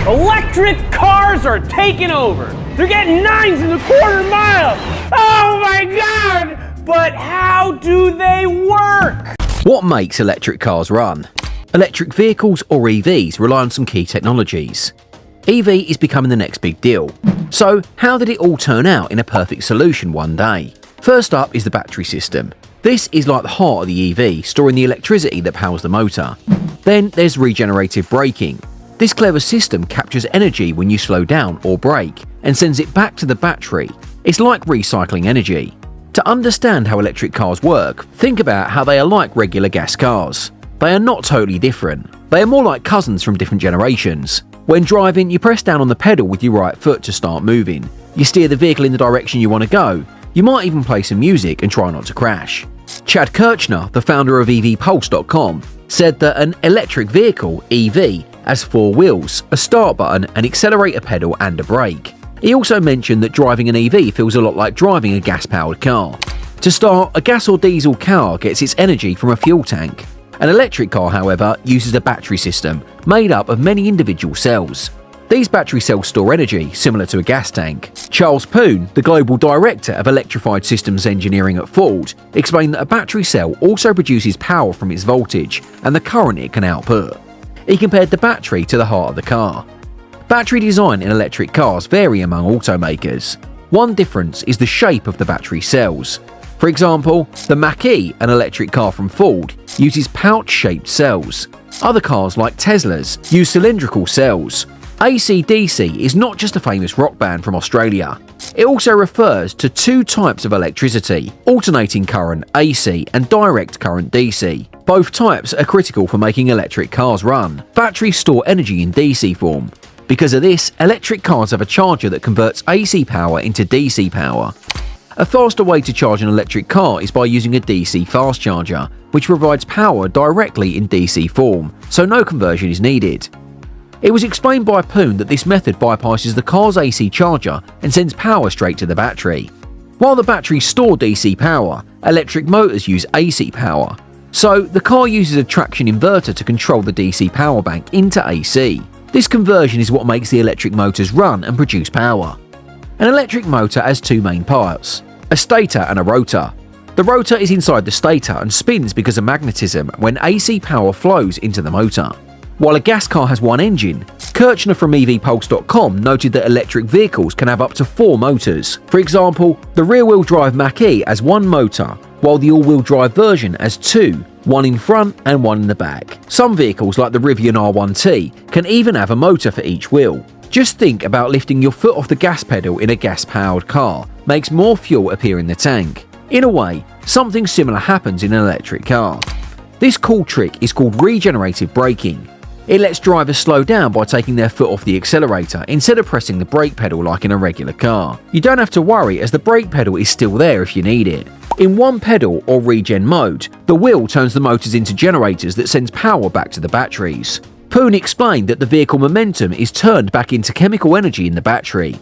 Electric cars are taking over. They're getting 9s in the quarter mile. Oh my God! But how do they work? What makes electric cars run? Electric vehicles, or EVs, rely on some key technologies. EV is becoming the next big deal. So, how did it all turn out in a perfect solution one day? First up is the battery system. This is like the heart of the EV, storing the electricity that powers the motor. Then there's regenerative braking. This clever system captures energy when you slow down or brake and sends it back to the battery. It's like recycling energy. To understand how electric cars work, think about how they are like regular gas cars. They are not totally different. They are more like cousins from different generations. When driving, you press down on the pedal with your right foot to start moving. You steer the vehicle in the direction you want to go. You might even play some music and try not to crash. Chad Kirchner, the founder of EVPulse.com, said that an electric vehicle, EV, has 4 wheels, a start button, an accelerator pedal and a brake. He also mentioned that driving an EV feels a lot like driving a gas-powered car. To start, a gas or diesel car gets its energy from a fuel tank. An electric car, however, uses a battery system made up of many individual cells. These battery cells store energy, similar to a gas tank. Charles Poon, the global director of electrified systems engineering at Ford, explained that a battery cell also produces power from its voltage and the current it can output. He compared the battery to the heart of the car. Battery design in electric cars vary among automakers. One difference is the shape of the battery cells. For example, the Mach-E, an electric car from Ford, uses pouch-shaped cells. Other cars like Tesla's use cylindrical cells. AC/DC is not just a famous rock band from Australia. It also refers to 2 types of electricity, alternating current AC and direct current DC. Both types are critical for making electric cars run. Batteries store energy in DC form. Because of this, electric cars have a charger that converts AC power into DC power. A faster way to charge an electric car is by using a DC fast charger, which provides power directly in DC form, so no conversion is needed. It was explained by Poon that this method bypasses the car's AC charger and sends power straight to the battery. While the batteries store DC power, electric motors use AC power. So, the car uses a traction inverter to control the DC power bank into AC. This conversion is what makes the electric motors run and produce power. An electric motor has 2 main parts, a stator and a rotor. The rotor is inside the stator and spins because of magnetism when AC power flows into the motor. While a gas car has 1 engine, Kirchner from EVPulse.com noted that electric vehicles can have up to 4 motors. For example, the rear-wheel drive Mach-E has 1 motor, while the all-wheel drive version has 2, 1 in front and 1 in the back. Some vehicles like the Rivian R1T can even have a motor for each wheel. Just think about lifting your foot off the gas pedal in a gas-powered car. Makes more fuel appear in the tank. In a way, something similar happens in an electric car. This cool trick is called regenerative braking. It lets drivers slow down by taking their foot off the accelerator instead of pressing the brake pedal like in a regular car. You don't have to worry as the brake pedal is still there if you need it. In one pedal or regen mode, the wheel turns the motors into generators that sends power back to the batteries. Poon explained that the vehicle momentum is turned back into chemical energy in the battery.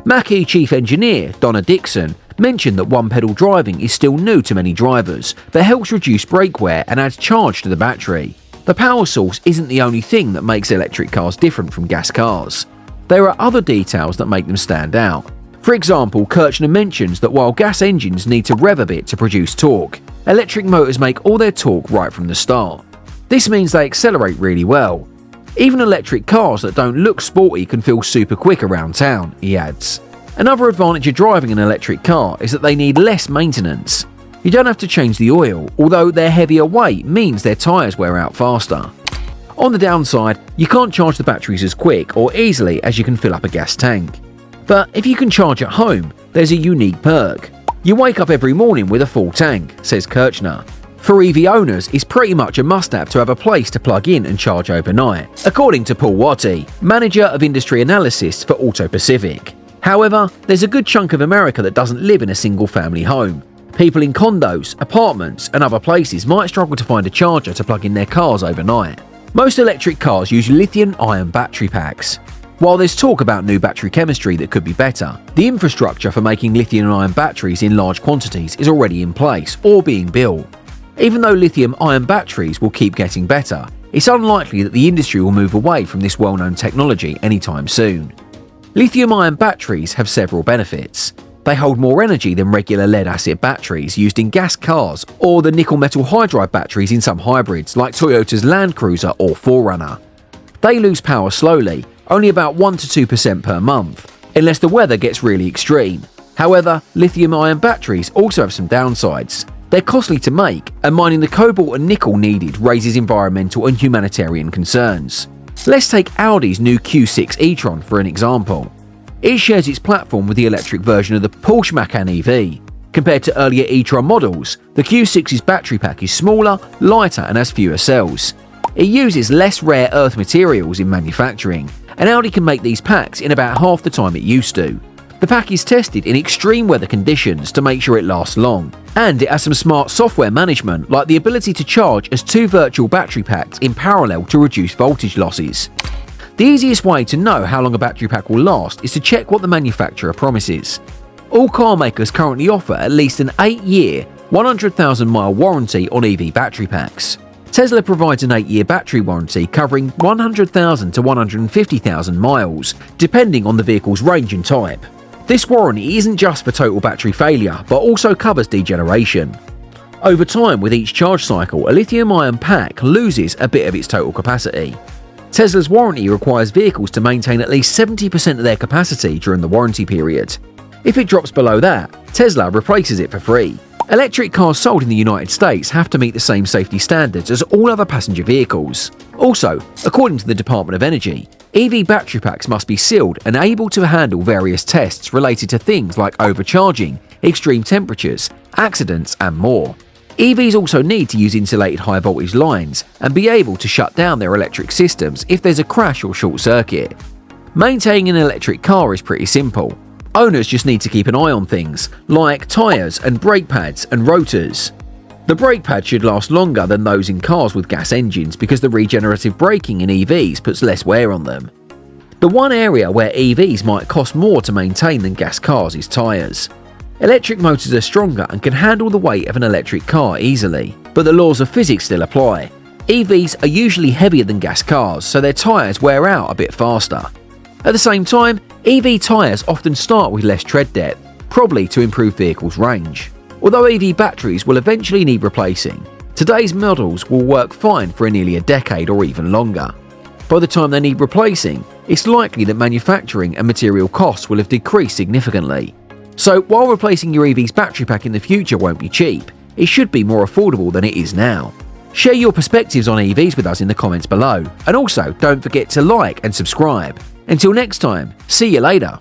Mach-E chief engineer Donna Dixon mentioned that one-pedal driving is still new to many drivers, but helps reduce brake wear and adds charge to the battery. The power source isn't the only thing that makes electric cars different from gas cars. There are other details that make them stand out. For example, Kirchner mentions that while gas engines need to rev a bit to produce torque, electric motors make all their torque right from the start. This means they accelerate really well. Even electric cars that don't look sporty can feel super quick around town, he adds. Another advantage of driving an electric car is that they need less maintenance. You don't have to change the oil, although their heavier weight means their tyres wear out faster. On the downside, you can't charge the batteries as quick or easily as you can fill up a gas tank. But if you can charge at home, there's a unique perk. You wake up every morning with a full tank, says Kirchner. For EV owners, it's pretty much a must-have to have a place to plug in and charge overnight, according to Paul Watty, manager of industry analysis for Auto Pacific. However, there's a good chunk of America that doesn't live in a single-family home. People in condos, apartments, and other places might struggle to find a charger to plug in their cars overnight. Most electric cars use lithium-ion battery packs. While there's talk about new battery chemistry that could be better, the infrastructure for making lithium-ion batteries in large quantities is already in place or being built. Even though lithium-ion batteries will keep getting better, it's unlikely that the industry will move away from this well-known technology anytime soon. Lithium-ion batteries have several benefits. They hold more energy than regular lead-acid batteries used in gas cars or the nickel-metal hydride batteries in some hybrids like Toyota's Land Cruiser or 4Runner. They lose power slowly, only about 1 to 2% per month, unless the weather gets really extreme. However, lithium-ion batteries also have some downsides. They're costly to make, and mining the cobalt and nickel needed raises environmental and humanitarian concerns. Let's take Audi's new Q6 e-tron for an example. It shares its platform with the electric version of the Porsche Macan EV. Compared to earlier e-tron models, the Q6's battery pack is smaller, lighter and has fewer cells. It uses less rare earth materials in manufacturing, and Audi can make these packs in about half the time it used to. The pack is tested in extreme weather conditions to make sure it lasts long, and it has some smart software management like the ability to charge as 2 virtual battery packs in parallel to reduce voltage losses. The easiest way to know how long a battery pack will last is to check what the manufacturer promises. All car makers currently offer at least an 8-year, 100,000-mile warranty on EV battery packs. Tesla provides an 8-year battery warranty covering 100,000 to 150,000 miles, depending on the vehicle's range and type. This warranty isn't just for total battery failure, but also covers degeneration. Over time, with each charge cycle, a lithium-ion pack loses a bit of its total capacity. Tesla's warranty requires vehicles to maintain at least 70% of their capacity during the warranty period. If it drops below that, Tesla replaces it for free. Electric cars sold in the United States have to meet the same safety standards as all other passenger vehicles. Also, according to the Department of Energy, EV battery packs must be sealed and able to handle various tests related to things like overcharging, extreme temperatures, accidents, and more. EVs also need to use insulated high voltage lines and be able to shut down their electric systems if there's a crash or short circuit. Maintaining an electric car is pretty simple. Owners just need to keep an eye on things like tyres and brake pads and rotors. The brake pads should last longer than those in cars with gas engines because the regenerative braking in EVs puts less wear on them. The one area where EVs might cost more to maintain than gas cars is tyres. Electric motors are stronger and can handle the weight of an electric car easily, but the laws of physics still apply. EVs are usually heavier than gas cars, so their tyres wear out a bit faster. At the same time, EV tyres often start with less tread depth, probably to improve vehicles' range. Although EV batteries will eventually need replacing, today's models will work fine for nearly a decade or even longer. By the time they need replacing, it's likely that manufacturing and material costs will have decreased significantly. So while replacing your EV's battery pack in the future won't be cheap, it should be more affordable than it is now. Share your perspectives on EVs with us in the comments below, and also don't forget to like and subscribe. Until next time, see you later.